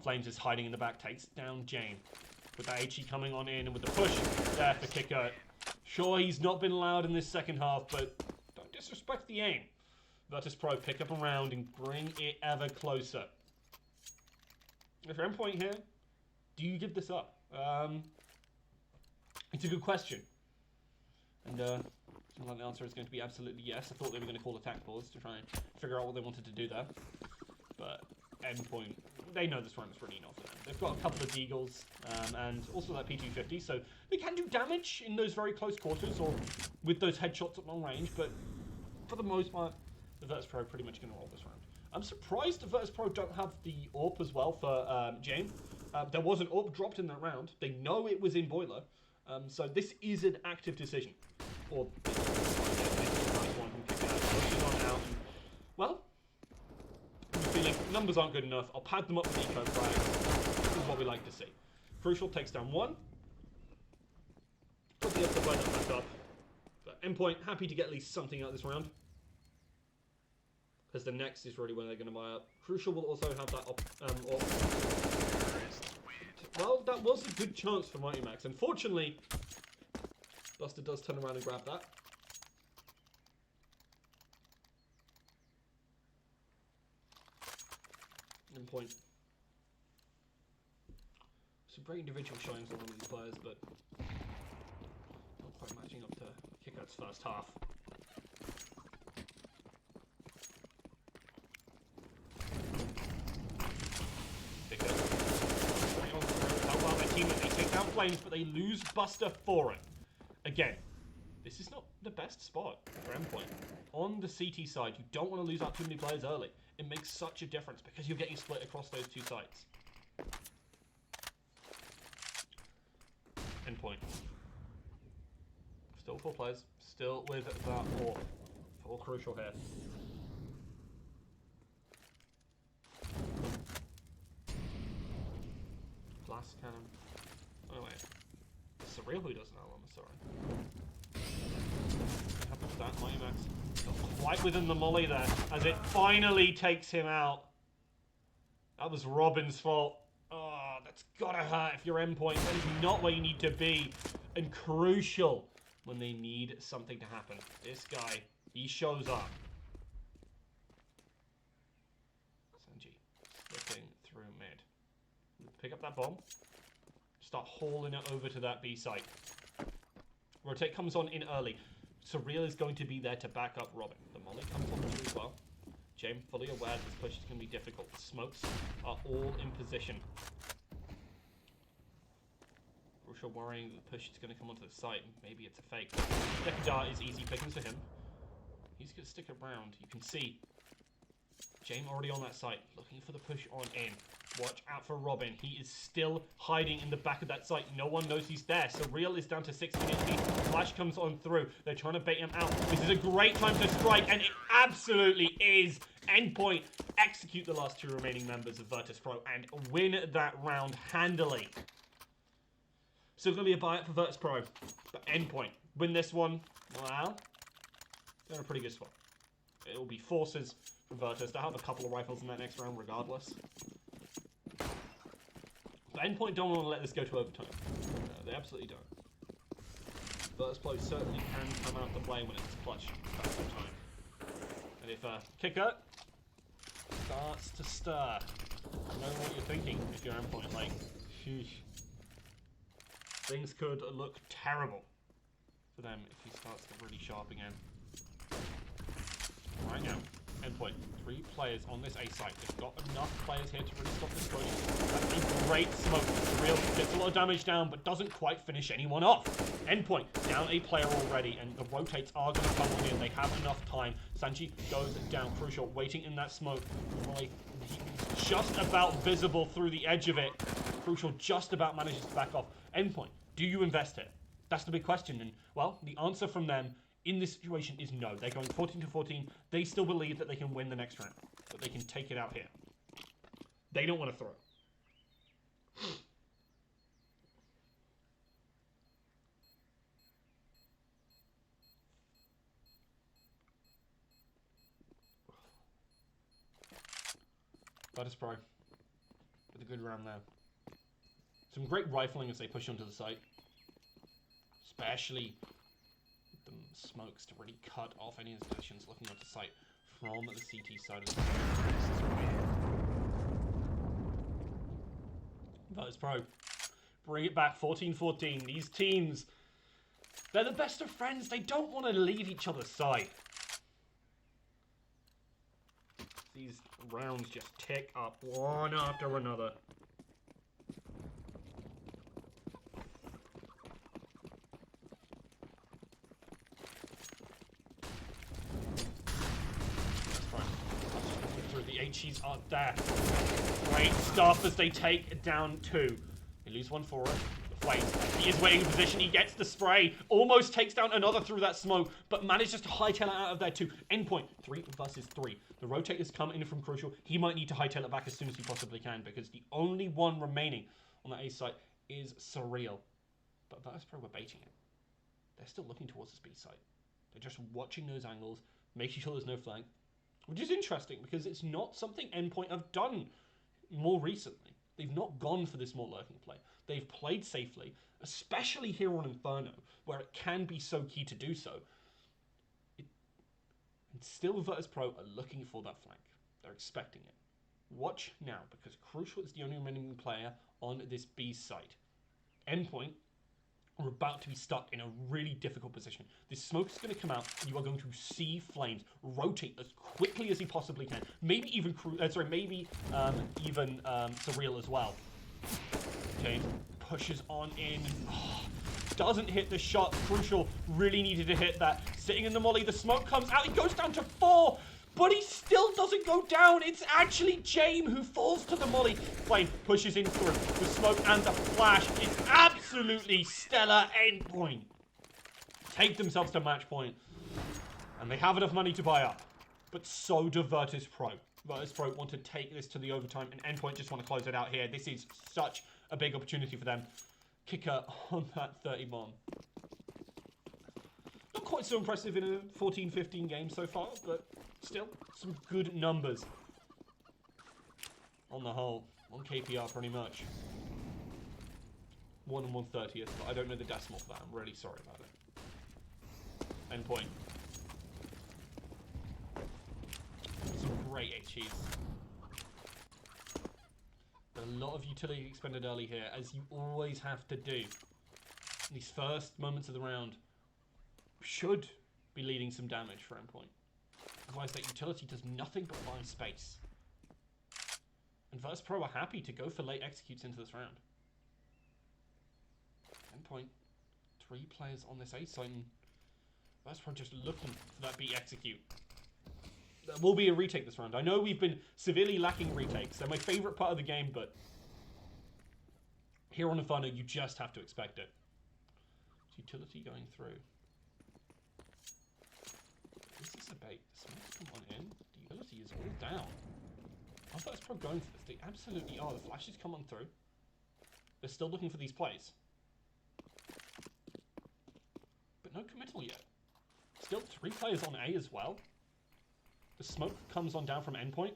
Flames is hiding in the back. Takes down Jane. With that HE coming on in and with the push there for Kicker. Sure, he's not been allowed in this second half, but don't disrespect the aim. Virtus.pro pick up a round and bring it ever closer. If you're Endpoint here, do you give this up? It's a good question. And seems like the answer is going to be absolutely yes. I thought they were going to call attack pause to try and figure out what they wanted to do there. But Endpoint, they know this round is really not for them. They've got a couple of Deagles and also that P250, so they can do damage in those very close quarters or with those headshots at long range, but for the most part, the Virtus.pro pretty much going to roll this round. I'm surprised the Virtus.pro don't have the AWP as well for Jane. There was an AWP dropped in that round. They know it was in Boiler. So this is an active decision. Or this one can kick out. Pushing on out. Well, I'm feeling numbers aren't good enough. I'll pad them up with eco frag. This is what we like to see. Crucial takes down 1. Put the other weapon back up. But Endpoint happy to get at least something out of this round. Because the next is really when they're going to buy up. Crucial will also have that well, that was a good chance for Mighty Max. Unfortunately, Buster does turn around and grab that. Endpoint. Some great individual showings on one of these players, but not quite matching up to Kickout's first half. They take down Flames, but they lose Buster for it. Again, this is not the best spot for Endpoint. On the CT side, you don't want to lose out too many players early. It makes such a difference because you're getting split across those 2 sites. Endpoint. Still 4 players. Still with that AWP. All crucial here. Glass cannon. Oh wait. Surreal who does now, I'm sorry. What happened to that? Mighty Max got quite within the molly there as it finally takes him out. That was Robin's fault. Oh, that's gotta hurt if you're Endpoint. That is not where you need to be. And crucial when they need something to happen. This guy, he shows up. Sanji slipping through mid. Pick up that bomb. Start hauling it over to that B site. Rotate comes on in early. Surreal is going to be there to back up Robin. The molly comes on through as well. James fully aware this push is going to be difficult. The smokes are all in position. Crucial worrying that the push is going to come onto the site. Maybe it's a fake. Yekindar is easy pickings for him. He's he's going to stick around. You can see James already on that site, looking for the push on in. Watch out for Robin. He is still hiding in the back of that site. No one knows he's there. So Real is down to 6 minutes. Flash comes on through. They're trying to bait him out. This is a great time to strike, and it absolutely is. Endpoint execute the last 2 remaining members of Virtus.pro and win that round handily. Still going to be a buyout for Virtus.pro, but Endpoint win this one. Well, they're in a pretty good spot. It will be forces from Virtus. They'll have a couple of rifles in that next round regardless. But Endpoint don't want to let this go to overtime. They absolutely don't. Virtus.pro certainly can come out to play when it's clutch at overtime. And if kicker starts to stir, you know what you're thinking if you're Endpoint. Like, sheesh. Things could look terrible for them if he starts to get really sharp again. Right now, Endpoint, 3 players on this A site. They've got enough players here to really stop this push. That's a great smoke. Real gets a lot of damage down, but doesn't quite finish anyone off. Endpoint, down a player already, and the rotates are going to come on in. They have enough time. Sanchi goes down. Crucial, waiting in that smoke. He's just about visible through the edge of it. Crucial just about manages to back off. Endpoint, do you invest here? That's the big question. And, well, the answer from them in this situation is no. They're going 14-14. They still believe that they can win the next round, but they can take it out here. They don't want to throw. Virtus.pro with a good round there. Some great rifling as they push onto the site, especially the smokes to really cut off any positions looking onto the site from the CT side of the Virtus.pro bring it back 14-14. These teams, they're the best of friends. They don't want to leave each other's side. These rounds just tick up one after another. The HEs are there. Great stuff as they take down 2. They lose 1 for it. The Flames. He is waiting in position. He gets the spray. Almost takes down another through that smoke, but manages to hightail it out of there too. Endpoint. 3 versus 3. The rotators come in from Crucial. He might need to hightail it back as soon as he possibly can because the only one remaining on that A site is Surreal. But Virtus.pro were baiting it. They're still looking towards this B site. They're just watching those angles, making sure there's no flank. Which is interesting because it's not something Endpoint have done more recently. They've not gone for this more lurking play. They've played safely, especially here on Inferno, where it can be so key to do so. And still Virtus.pro are looking for that flank. They're expecting it. Watch now, because Crucial is the only remaining player on this B site. Endpoint are about to be stuck in a really difficult position. This smoke is going to come out, and you are going to see Flames rotate as quickly as he possibly can. Maybe even Surreal as well. Okay, pushes on in. Oh, doesn't hit the shot. Crucial really needed to hit that. Sitting in the molly, the smoke comes out. He goes down to 4. But he still doesn't go down. It's actually James who falls to the molly. Flame pushes in through. The smoke and the flash is absolutely stellar. Endpoint take themselves to match point. And they have enough money to buy up. But so do Virtus.pro. Virtus.pro want to take this to the overtime. And Endpoint just want to close it out here. This is such a big opportunity for them. Kicker on that 30 bomb. Not quite so impressive in a 14-15 game so far, but still, some good numbers on the whole. On KPR, pretty much. 1 and 1/30th, but I don't know the decimal for that. I'm really sorry about it. Endpoint. Some great HEs. A lot of utility expended early here, as you always have to do. These first moments of the round should be leading some damage for Endpoint. Otherwise, that utility does nothing but find space. And Virtus.pro are happy to go for late executes into this round. Endpoint, 3 players on this A site, and Virtus.pro just looking for that beat execute. There will be a retake this round. I know we've been severely lacking retakes. They're my favorite part of the game, but here on Inferno, you just have to expect it. Utility going through. This is a bait. Smoke's come on in. The utility is all down. Are Virtus.pro going for this? They absolutely are. The flashes come on through. They're still looking for these plays. But no committal yet. Still 3 players on A as well. The smoke comes on down from Endpoint.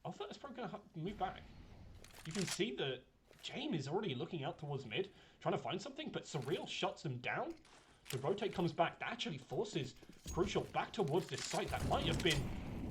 Are Virtus.pro going to move back? You can see that James is already looking out towards mid, trying to find something, but Surreal shuts them down. The rotate comes back. That actually forces Crucial back towards this site. That might have been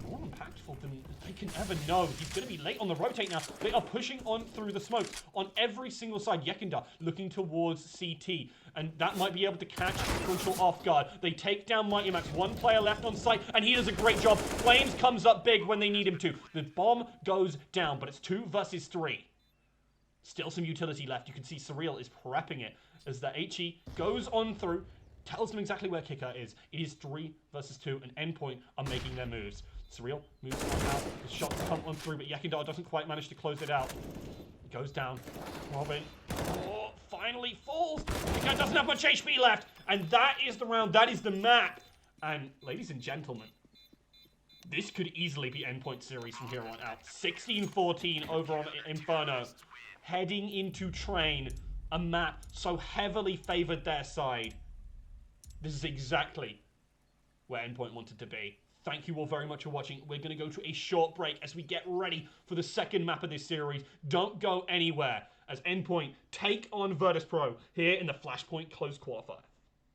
more impactful than they can ever know. He's going to be late on the rotate now. They are pushing on through the smoke on every single side. Yekindar looking towards CT, and that might be able to catch Crucial off guard. They take down Mighty Max. 1 player left on site, and he does a great job. Flames comes up big when they need him to. The bomb goes down, but it's 2 versus 3. Still some utility left. You can see Surreal is prepping it as the HE goes on through, tells them exactly where Kicker is. It is 3 versus 2, and Endpoint are making their moves. Surreal moves on out. The shots come on through, but Yekindar doesn't quite manage to close it out. It goes down. Robin finally falls. Kicker doesn't have much HP left, and that is the round. That is the map. And ladies and gentlemen, this could easily be Endpoint series from here on out. 16-14 over on Inferno. Heading into Train, a map so heavily favored their side. This is exactly where Endpoint wanted to be. Thank you all very much for watching. We're going to go to a short break as we get ready for the second map of this series. Don't go anywhere as Endpoint take on Virtus.pro here in the Flashpoint Close Qualifier.